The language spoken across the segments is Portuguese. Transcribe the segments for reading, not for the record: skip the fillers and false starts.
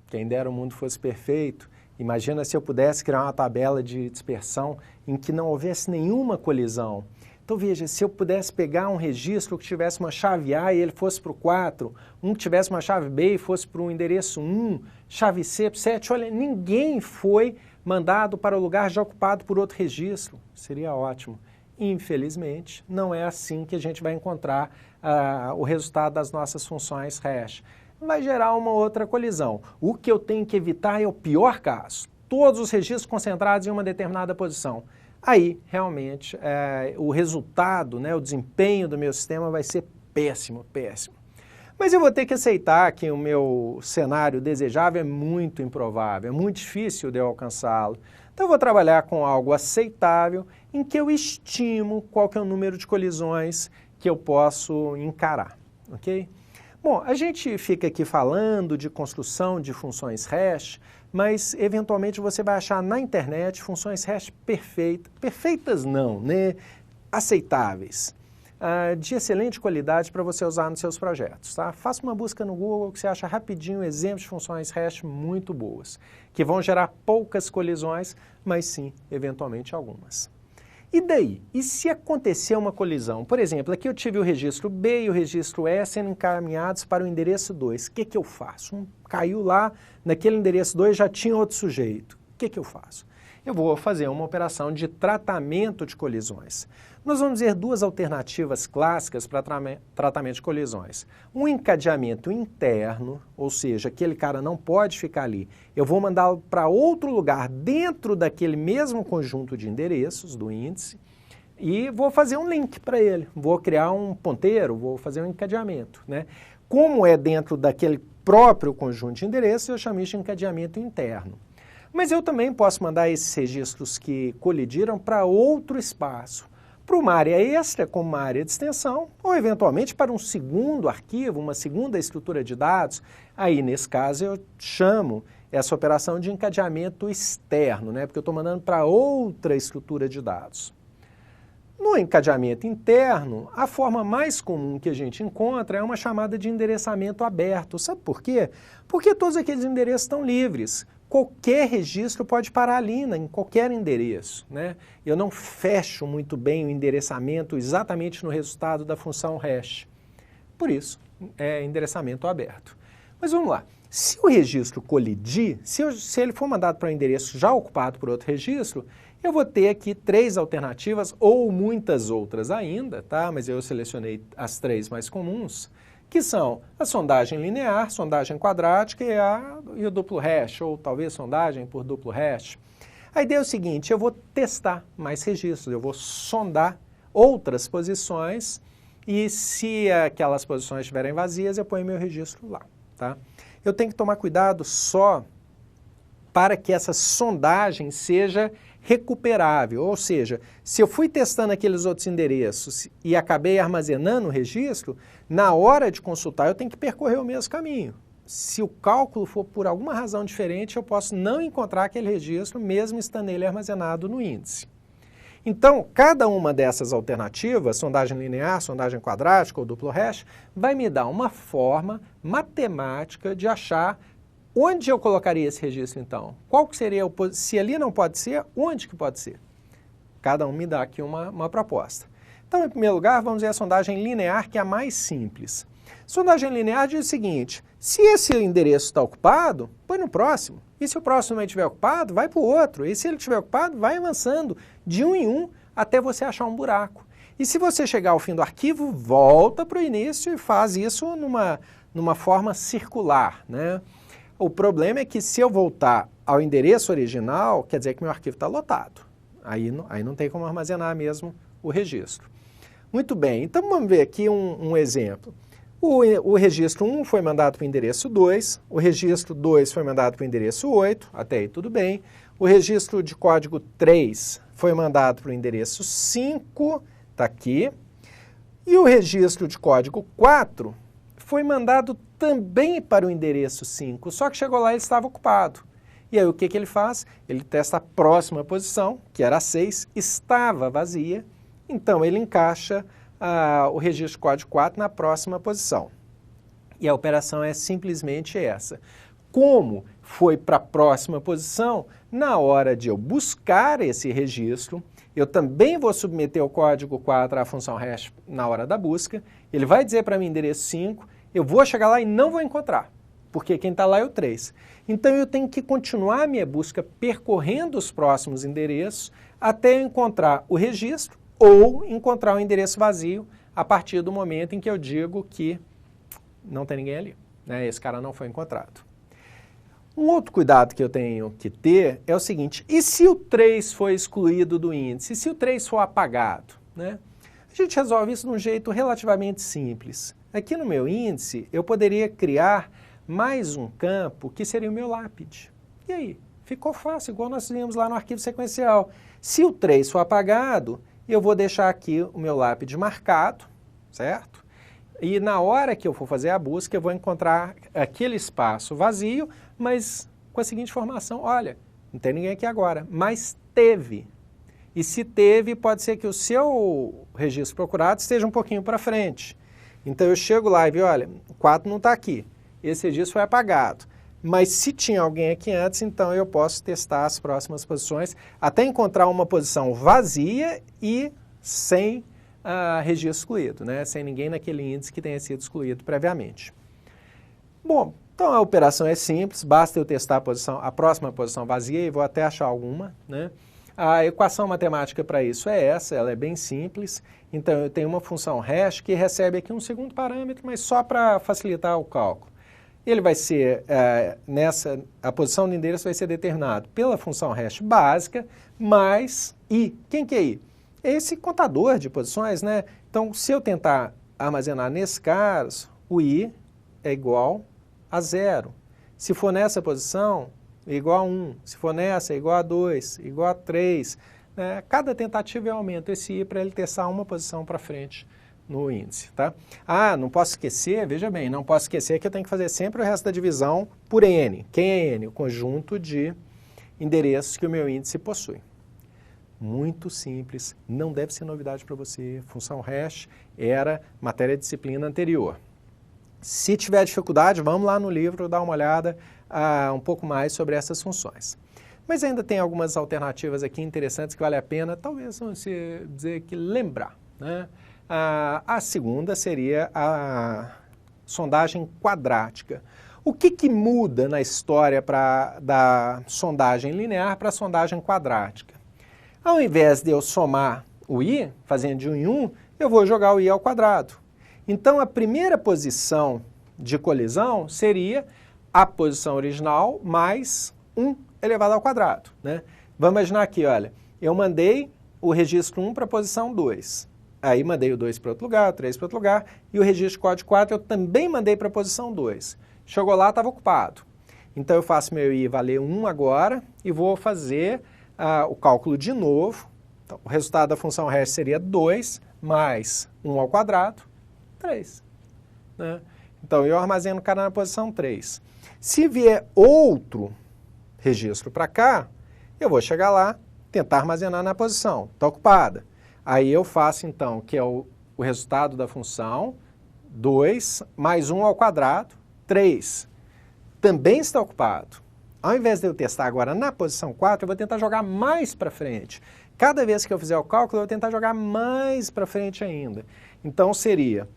Quem dera o mundo fosse perfeito. Imagina se eu pudesse criar uma tabela de dispersão em que não houvesse nenhuma colisão. Então veja, se eu pudesse pegar um registro que tivesse uma chave A e ele fosse para o 4, um que tivesse uma chave B e fosse para o endereço 1, chave C para o 7, olha, ninguém foi mandado para o lugar já ocupado por outro registro. Seria ótimo. Infelizmente, não é assim que a gente vai encontrar o resultado das nossas funções hash. Vai gerar uma outra colisão. O que eu tenho que evitar é o pior caso. Todos os registros concentrados em uma determinada posição. Aí, realmente, o resultado, né, o desempenho do meu sistema vai ser péssimo, péssimo. Mas eu vou ter que aceitar que o meu cenário desejável é muito improvável, é muito difícil de eu alcançá-lo. Então eu vou trabalhar com algo aceitável em que eu estimo qual que é o número de colisões que eu posso encarar, ok? Bom, a gente fica aqui falando de construção de funções hash, mas eventualmente você vai achar na internet funções hash perfeitas não, né? Aceitáveis, de excelente qualidade para você usar nos seus projetos, tá? Faça uma busca no Google que você acha rapidinho exemplos de funções hash muito boas, que vão gerar poucas colisões, mas sim, eventualmente algumas. E daí? E se acontecer uma colisão? Por exemplo, aqui eu tive o registro B e o registro E sendo encaminhados para o endereço 2. O que eu faço? Caiu lá, naquele endereço 2 já tinha outro sujeito. O que eu faço? Eu vou fazer uma operação de tratamento de colisões. Nós vamos ver duas alternativas clássicas para tratamento de colisões. Um encadeamento interno, ou seja, aquele cara não pode ficar ali. Eu vou mandá-lo para outro lugar dentro daquele mesmo conjunto de endereços do índice e vou fazer um link para ele. Vou criar um ponteiro, vou fazer um encadeamento, né? Como é dentro daquele próprio conjunto de endereços, eu chamo isso de encadeamento interno. Mas eu também posso mandar esses registros que colidiram para outro espaço, para uma área extra, como uma área de extensão, ou eventualmente para um segundo arquivo, uma segunda estrutura de dados. Aí, nesse caso, eu chamo essa operação de encadeamento externo, né? Porque eu estou mandando para outra estrutura de dados. No encadeamento interno, a forma mais comum que a gente encontra é uma chamada de endereçamento aberto. Sabe por quê? Porque todos aqueles endereços estão livres. Qualquer registro pode parar ali, em qualquer endereço, né? Eu não fecho muito bem o endereçamento exatamente no resultado da função hash. Por isso, é endereçamento aberto. Mas vamos lá. Se o registro colidir, se ele for mandado para um endereço já ocupado por outro registro, eu vou ter aqui três alternativas ou muitas outras ainda, tá? Mas eu selecionei as três mais comuns, que são a sondagem linear, sondagem quadrática e o duplo hash, ou talvez sondagem por duplo hash. A ideia é o seguinte, eu vou testar mais registros, eu vou sondar outras posições e se aquelas posições estiverem vazias, eu ponho meu registro lá, tá? Eu tenho que tomar cuidado só para que essa sondagem seja recuperável, ou seja, se eu fui testando aqueles outros endereços e acabei armazenando o registro, na hora de consultar eu tenho que percorrer o mesmo caminho. Se o cálculo for por alguma razão diferente, eu posso não encontrar aquele registro, mesmo estando ele armazenado no índice. Então, cada uma dessas alternativas, sondagem linear, sondagem quadrática ou duplo hash, vai me dar uma forma matemática de achar onde eu colocaria esse registro, então? Qual que seria, se ali não pode ser, onde que pode ser? Cada um me dá aqui uma proposta. Então, em primeiro lugar, vamos ver a sondagem linear, que é a mais simples. Sondagem linear diz o seguinte, se esse endereço está ocupado, põe no próximo. E se o próximo não estiver ocupado, vai para o outro. E se ele estiver ocupado, vai avançando de um em um até você achar um buraco. E se você chegar ao fim do arquivo, volta para o início e faz isso numa forma circular, né? O problema é que se eu voltar ao endereço original, quer dizer que meu arquivo está lotado. Aí não tem como armazenar mesmo o registro. Muito bem, então vamos ver aqui um exemplo. O registro 1 foi mandado para o endereço 2, o registro 2 foi mandado para o endereço 8, até aí tudo bem. O registro de código 3 foi mandado para o endereço 5, está aqui. E o registro de código 4 foi mandado também para o endereço 5, só que chegou lá e ele estava ocupado. E aí o que ele faz? Ele testa a próxima posição, que era a 6, estava vazia, então ele encaixa o registro código 4 na próxima posição. E a operação é simplesmente essa. como foi para a próxima posição, na hora de eu buscar esse registro, eu também vou submeter o código 4 à função hash na hora da busca, ele vai dizer para mim endereço 5, eu vou chegar lá e não vou encontrar, porque quem está lá é o 3. Então eu tenho que continuar a minha busca percorrendo os próximos endereços até eu encontrar o registro ou encontrar o endereço vazio a partir do momento em que eu digo que não tem ninguém ali, né? Esse cara não foi encontrado. Um outro cuidado que eu tenho que ter é o seguinte, e se o 3 for excluído do índice? E se o 3 for apagado, né? A gente resolve isso de um jeito relativamente simples. Aqui no meu índice, eu poderia criar mais um campo que seria o meu lápide. E aí? Ficou fácil, igual nós fizemos lá no arquivo sequencial. Se o 3 for apagado, eu vou deixar aqui o meu lápide marcado, certo? E na hora que eu for fazer a busca, eu vou encontrar aquele espaço vazio, mas com a seguinte informação, olha, não tem ninguém aqui agora, mas teve. E se teve, pode ser que o seu registro procurado esteja um pouquinho para frente. Então eu chego lá e vi, olha, o 4 não está aqui, esse registro foi apagado. Mas se tinha alguém aqui antes, então eu posso testar as próximas posições até encontrar uma posição vazia e sem registro excluído, né? Sem ninguém naquele índice que tenha sido excluído previamente. Bom, então a operação é simples, basta eu testar a próxima posição vazia e vou até achar alguma, né? A equação matemática para isso é essa, ela é bem simples. Então eu tenho uma função hash que recebe aqui um segundo parâmetro, mas só para facilitar o cálculo. Ele vai ser, a posição do endereço vai ser determinado pela função hash básica, mais i. Quem que é i? É esse contador de posições, né? Então, se eu tentar armazenar nesse caso, o i é igual a 0. Se for nessa posição, é igual a 1. Se for nessa, é igual a 2, igual a 3. Né? Cada tentativa eu aumento esse i para ele testar uma posição para frente no índice, tá? Ah, não posso esquecer, veja bem, não posso esquecer que eu tenho que fazer sempre o resto da divisão por n. Quem é n? O conjunto de endereços que o meu índice possui. Muito simples, não deve ser novidade para você. Função hash era matéria de disciplina anterior. Se tiver dificuldade, vamos lá no livro dar uma olhada um pouco mais sobre essas funções. Mas ainda tem algumas alternativas aqui interessantes que vale a pena, talvez você dizer que lembrar, né? A segunda seria a sondagem quadrática. O que muda na história da sondagem linear para a sondagem quadrática? Ao invés de eu somar o i, fazendo de 1 em 1, eu vou jogar o i ao quadrado. Então, a primeira posição de colisão seria a posição original mais 1 elevado ao quadrado, né? Vamos imaginar aqui, olha, eu mandei o registro 1 para a posição 2. Aí mandei o 2 para outro lugar, o 3 para outro lugar, e o registro código 4 eu também mandei para a posição 2. Chegou lá, estava ocupado. Então eu faço meu i valer 1 agora e vou fazer o cálculo de novo. Então, o resultado da função hash seria 2 mais 1 ao quadrado, 3. Né? Então eu armazeno o cara na posição 3. Se vier outro registro para cá, eu vou chegar lá, tentar armazenar na posição, está ocupada. Aí eu faço, então, que é o resultado da função, 2 mais 1 ao quadrado, 3. Também está ocupado. Ao invés de eu testar agora na posição 4, eu vou tentar jogar mais para frente. Cada vez que eu fizer o cálculo, eu vou tentar jogar mais para frente ainda. Então, seria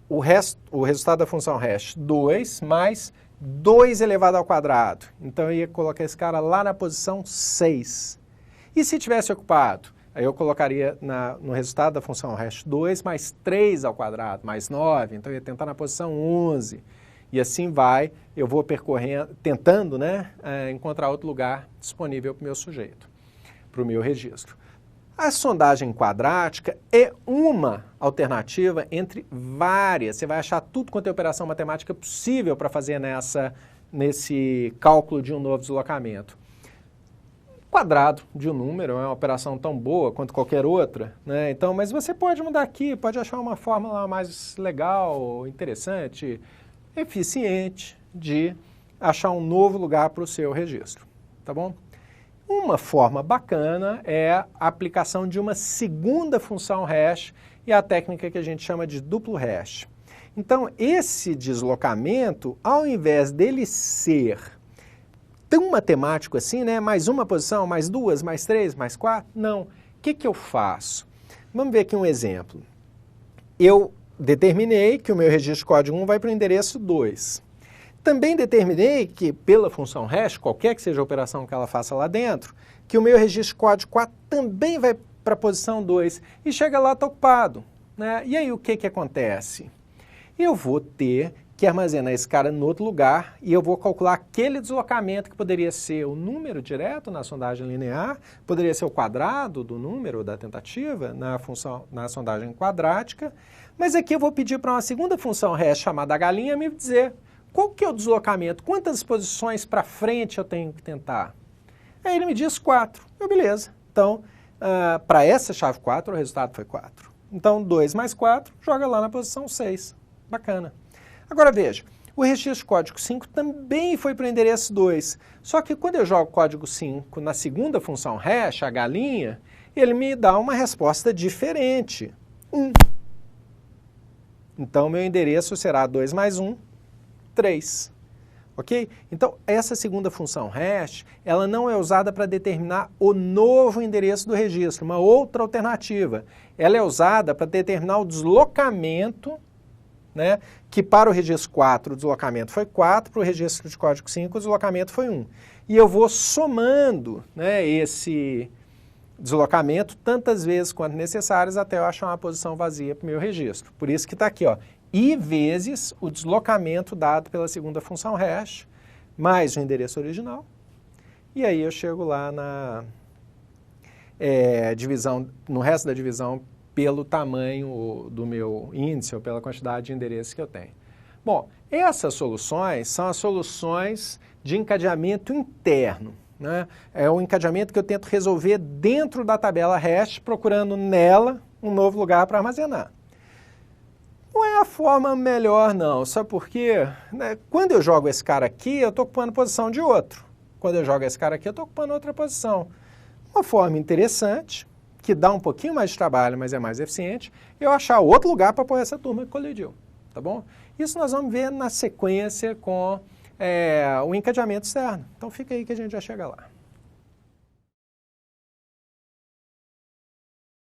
o resultado da função hash, 2 mais 2 elevado ao quadrado. Então, eu ia colocar esse cara lá na posição 6. E se tivesse ocupado? Aí eu colocaria no resultado da função hash 2 mais 3 ao quadrado, mais 9. Então, eu ia tentar na posição 11. E assim vai, eu vou percorrendo, tentando, né, encontrar outro lugar disponível para o meu sujeito, para o meu registro. A sondagem quadrática é uma alternativa entre várias. Você vai achar tudo quanto é operação matemática possível para fazer nesse cálculo de um novo deslocamento. Quadrado de um número é uma operação tão boa quanto qualquer outra, né? Então, mas você pode mudar aqui, pode achar uma fórmula mais legal, interessante, eficiente de achar um novo lugar para o seu registro, tá bom? Uma forma bacana é a aplicação de uma segunda função hash e a técnica que a gente chama de duplo hash. Então, esse deslocamento, ao invés dele ser tão matemático assim, né? Mais uma posição, mais duas, mais três, mais quatro, não. O que eu faço? Vamos ver aqui um exemplo. Eu determinei que o meu registro código 1 vai para o endereço 2. Também determinei que, pela função hash, qualquer que seja a operação que ela faça lá dentro, que o meu registro código 4 também vai para a posição 2. E chega lá, está ocupado, né? E aí o que acontece? Eu vou ter que armazenar esse cara em outro lugar e eu vou calcular aquele deslocamento que poderia ser o número direto na sondagem linear, poderia ser o quadrado do número da tentativa na sondagem quadrática, mas aqui eu vou pedir para uma segunda função hash chamada galinha me dizer qual que é o deslocamento, quantas posições para frente eu tenho que tentar. Aí ele me diz 4. Beleza. Então, para essa chave 4, o resultado foi 4. Então, 2 mais 4, joga lá na posição 6. Bacana. Agora veja, o registro código 5 também foi para o endereço 2. Só que quando eu jogo código 5 na segunda função hash, a galinha, ele me dá uma resposta diferente. 1. Então, meu endereço será 2 mais 1, 3. Ok? Então, essa segunda função hash, ela não é usada para determinar o novo endereço do registro, uma outra alternativa. Ela é usada para determinar o deslocamento, né, que para o registro 4 o deslocamento foi 4, para o registro de código 5 o deslocamento foi 1. E eu vou somando, né, esse deslocamento tantas vezes quanto necessárias até eu achar uma posição vazia para o meu registro. Por isso que está aqui, ó, i vezes o deslocamento dado pela segunda função hash, mais o endereço original. E aí eu chego lá na divisão, no resto da divisão, pelo tamanho do meu índice ou pela quantidade de endereços que eu tenho. Bom, essas soluções são as soluções de encadeamento interno, né? É o encadeamento que eu tento resolver dentro da tabela hash, procurando nela um novo lugar para armazenar. Não é a forma melhor, não. Sabe por quê? Né? Quando eu jogo esse cara aqui, eu estou ocupando posição de outro. Quando eu jogo esse cara aqui, eu estou ocupando outra posição. Uma forma interessante, que dá um pouquinho mais de trabalho, mas é mais eficiente, eu achar outro lugar para pôr essa turma que colidiu, tá bom? Isso nós vamos ver na sequência com o encadeamento externo. Então fica aí que a gente já chega lá.